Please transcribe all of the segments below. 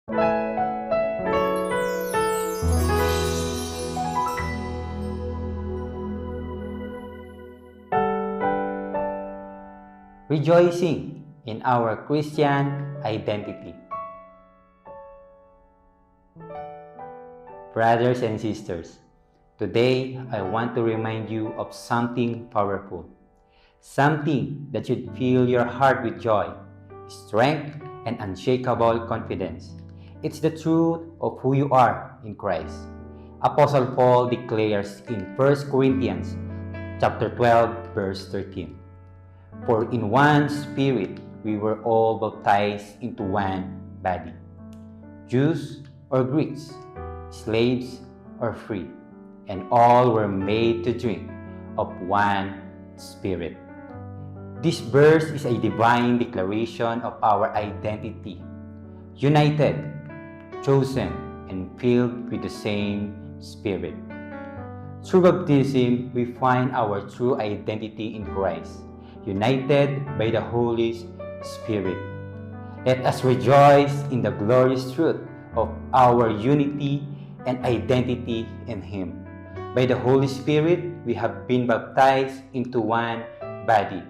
Rejoicing in our Christian identity. Brothers and sisters, today I want to remind you of something powerful, something that should fill your heart with joy, strength, and unshakable confidence. It's the truth of who you are in Christ. Apostle Paul declares in 1 Corinthians chapter 12, verse 13. For in one Spirit we were all baptized into one body, Jews or Greeks, slaves or free, and all were made to drink of one Spirit. This verse is a divine declaration of our identity, united, chosen, and filled with the same Spirit. Through baptism, we find our true identity in Christ, united by the Holy Spirit. Let us rejoice in the glorious truth of our unity and identity in Him. By the Holy Spirit, we have been baptized into one body,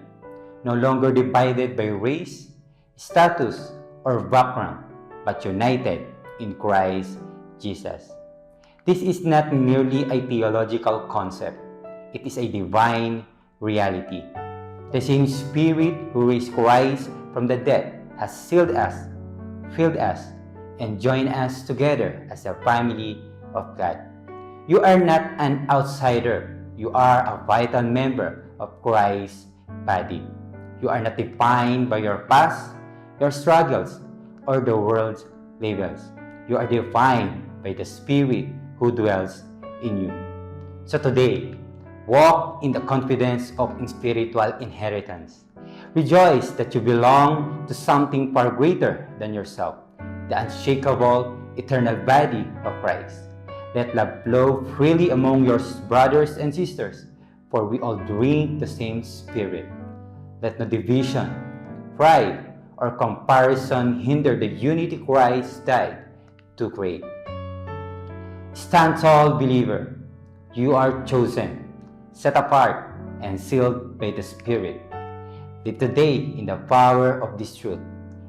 no longer divided by race, status, or background, but united in Christ Jesus. This is not merely a theological concept. It is a divine reality. The same Spirit who raised Christ from the dead has sealed us, filled us, and joined us together as a family of God. You are not an outsider. You are a vital member of Christ's body. You are not defined by your past, your struggles, or the world's labels. You are defined by the Spirit who dwells in you. So today, walk in the confidence of spiritual inheritance. Rejoice that you belong to something far greater than yourself, the unshakable, eternal body of Christ. Let love flow freely among your brothers and sisters, for we all drink the same Spirit. Let no division, pride, or comparison hinder the unity Christ died to create. Stand tall, believer. You are chosen, set apart, and sealed by the Spirit. Live today in the power of this truth,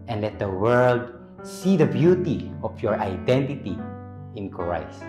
and let the world see the beauty of your identity in Christ.